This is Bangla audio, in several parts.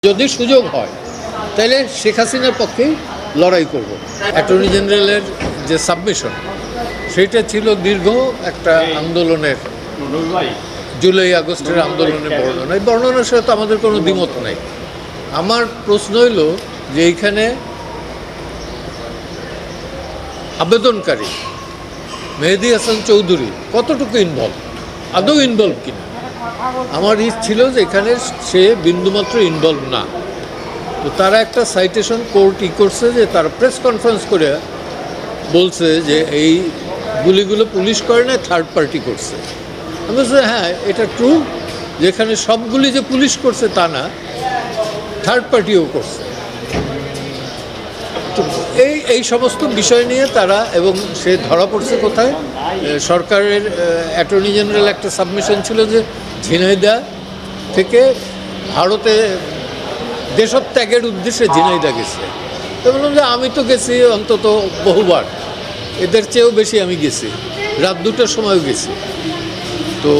যদি সুযোগ হয় তাহলে শেখ হাসিনার পক্ষেই লড়াই করব। অ্যাটর্নি জেনারেলের যে সাবমিশন সেটা ছিল দীর্ঘ একটা আন্দোলনের, জুলাই আগস্টের আন্দোলনের বর্ণনা। এই বর্ণনার সাথে আমাদের কোনো দ্বিমত নাই। আমার প্রশ্ন হইল যে এইখানে আবেদনকারী মেহেদী হাসান চৌধুরী কতটুকু ইনভলভ, আদৌ ইনভলভ কিনা। আমার ছিল যে এখানে সে বিন্দুমাত্র ইনভলভ না। তো তারা একটা সাইটেশন কোর্ট করছে যে তারা প্রেস কনফারেন্স করে বলছে যে এই গুলিগুলো পুলিশ করে না, থার্ড পার্টি করছে। আমি বলছি হ্যাঁ এটা ট্রু, যেখানে সবগুলি যে পুলিশ করছে তা না, থার্ড পার্টিও করছে। তো এই সমস্ত বিষয় নিয়ে তারা, এবং সে ধরা পড়ছে কোথায়, সরকারের অ্যাটর্নি জেনারেল একটা সাবমিশন ছিল যে ঝিনাইদহ থেকে ভারতে দেশত্যাগের উদ্দেশ্যে ঝিনাইদহ গেছে। তো বললাম যে আমি তো গেছি অন্তত বহুবার, এদের চেয়েও বেশি আমি গেছি, রাত 2টার সময়ও গেছি। তো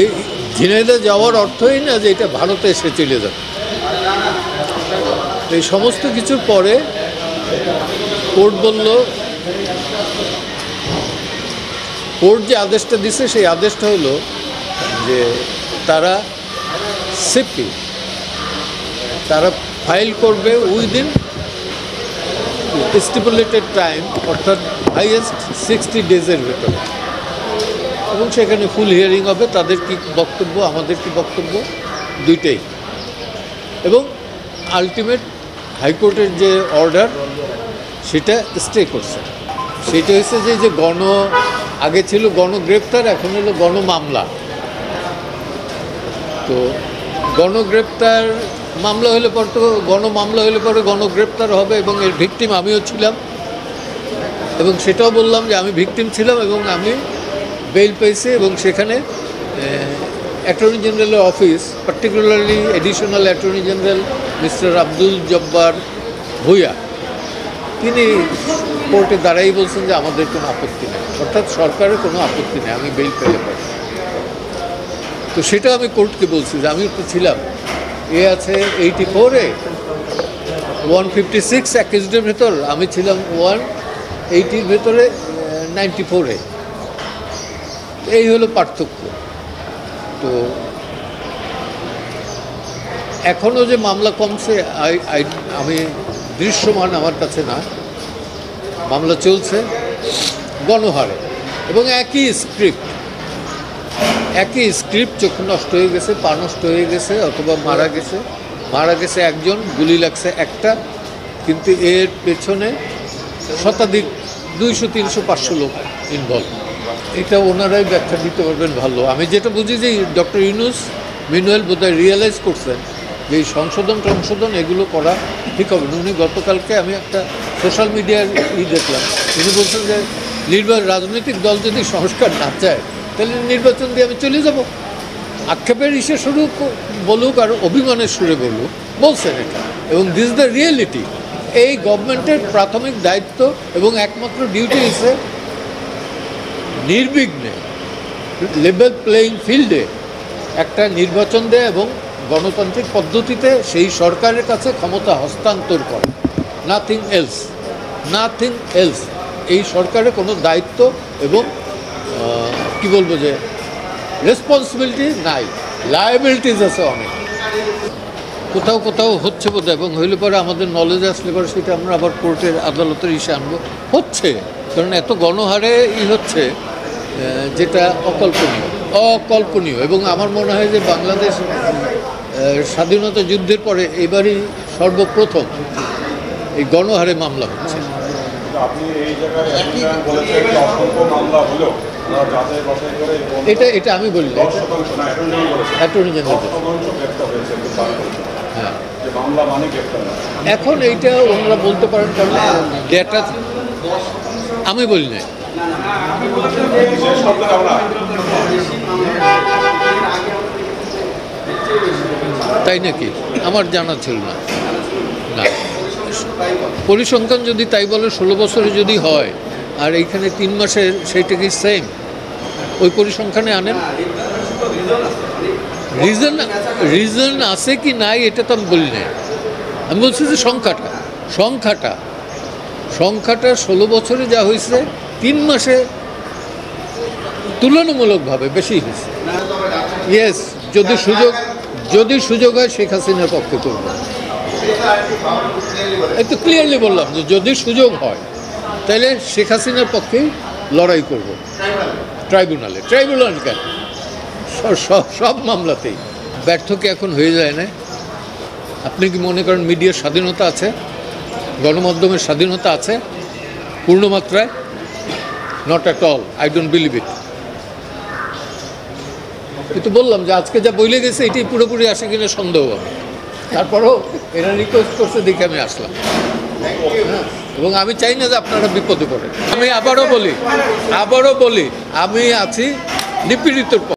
এই ঝিনাইদহ যাওয়ার অর্থই না যে এটা ভারতে এসে চলে যাবে। এই সমস্ত কিছুর পরে কোর্ট বলল, কোর্ট যে আদেশটা দিছে সেই আদেশটা হলো যে তারা সিপি তারা ফাইল করবে উইদিন স্টিপুলেটেড টাইম, অর্থাৎ হাইয়েস্ট 60 ডেজের ভেতরে, এবং সেখানে ফুল হিয়ারিং হবে। তাদের কি বক্তব্য, আমাদের কি বক্তব্য, দুইটাই। এবং আলটিমেট হাইকোর্টের যে অর্ডার সেটা স্টে করছে। সেটা হচ্ছে যে আগে ছিল গণগ্রেপ্তার, এখন হলো গণমামলা। তো গণগ্রেপ্তার মামলা হলে পর তো গণমামলা হলে পরে গণগ্রেপ্তার হবে, এবং এর ভিকটিম আমিও ছিলাম, এবং সেটাও বললাম যে আমি ভিকটিম ছিলাম এবং আমি বেইল পেয়েছি। এবং সেখানে অ্যাটর্নি জেনারেলের office, particularly additional attorney general mister Abdul Jabbar Bhuiyan, তিনি কোর্টে দাঁড়াই বলছেন যে আমাদের কোনো আপত্তি নেই, অর্থাৎ সরকারের কোনো আপত্তি নেই আমি বেইল পেলে পারি। তো সেটা আমি কোর্টকে বলছি যে আমি তো ছিলাম, এ আছে 84-এ, 156 অ্যাকিউজডের ভেতর, আমি ছিলাম 180-র ভেতরে 94-এ। এই হলো পার্থক্য। তো এখনও যে মামলা কমছে আমি দৃশ্যমান আমার কাছে না, মামলা চলছে গণহারে, এবং একই স্ক্রিপ্ট, চক্ষু নষ্ট হয়ে গেছে, পা নষ্ট হয়ে গেছে, অথবা মারা গেছে একজন, গুলি লাগছে একটা, কিন্তু এর পেছনে শতাধিক 200, 300, 500 লোক ইনভলভ। এটা ওনারাই ব্যাখ্যা দিতে পারবেন ভালো। আমি যেটা বুঝি যে ডক্টর ইউনূস মিনুয়েল বোধহয় রিয়েলাইজ করছেন যে এই সংশোধন এগুলো করা ঠিক হবে না। উনি গতকালকে আমি একটা সোশ্যাল মিডিয়ার দেখলাম, উনি বলছেন যে রাজনৈতিক দল যদি সংস্কার না চায় তাহলে নির্বাচন দিয়ে আমি চলে যাব। আক্ষেপের শুরু বলুক আর অভিমানের সুরে বলছেন এটা, এবং দিস দ্য রিয়েলিটি। এই গভর্নমেন্টের প্রাথমিক দায়িত্ব এবং একমাত্র ডিউটি হচ্ছে নির্বিঘ্নে লেভেল প্লেইং ফিল্ডে একটা নির্বাচন দেয় এবং গণতান্ত্রিক পদ্ধতিতে সেই সরকারের কাছে ক্ষমতা হস্তান্তর করে। Nothing else. এই সরকারের কোনো দায়িত্ব এবং কি বলবো যে রেসপন্সিবিলিটি নাই, লায়াবিলিটিস আছে অনেক। কোথাও হচ্ছে বোধ, এবং হইলে পরে আমাদের নলেজে আসলে পরে সেটা আমরা আবার কোর্টের আদালতের আনবো। হচ্ছে, কারণ এত গণহারে হচ্ছে যেটা অকল্পনীয়। এবং আমার মনে হয় যে বাংলাদেশ স্বাধীনতা যুদ্ধের পরে এবারই সর্বপ্রথম এই গণহারে মামলা হচ্ছে। এটা আমি বলি, অ্যাটর্নি জেনারেল। হ্যাঁ, এখন এইটা ওনারা বলতে পারেন, কারণ ডেটা আমি বলি না। তাই নাকি? আমার জানা ছিল না। পরিসংখ্যান যদি তাই বলে 16 বছরে যদি হয়, আর এইখানে 3 মাসের, সেইটা কি সেম? ওই পরিসংখ্যানে আনেন। রিজন আছে কি নাই এটা তো আমি বলি না। আমি বলছি যে সংখ্যাটা 16 বছরে যা হয়েছে 3 মাসে তুলনামূলকভাবে বেশি হয়েছে। ইয়েস, যদি সুযোগ হয় শেখ হাসিনার পক্ষে করব। একটু ক্লিয়ারলি বললাম যে যদি সুযোগ হয় তাহলে শেখ হাসিনার পক্ষে লড়াই করব ট্রাইব্যুনাল কেন, সব মামলাতেই। ব্যর্থ কি এখন হয়ে যায় না? আপনি কি মনে করেন মিডিয়ার স্বাধীনতা আছে, গণমাধ্যমের স্বাধীনতা আছে পূর্ণমাত্রায়? Not at all, I don't believe it. কিন্তু বললাম যে আজকে যা বলে গেছে এটাই পুরোপুরি আসে কিনা সন্দেহ হবে। তারপরেও এরা রিকোয়েস্ট করছে দেখে আমি আসলাম, এবং আমি চাই না যে আপনারা বিপদে পড়েন। আমি আবারও বলি আমি আছি নিপীড়িতর পক্ষে।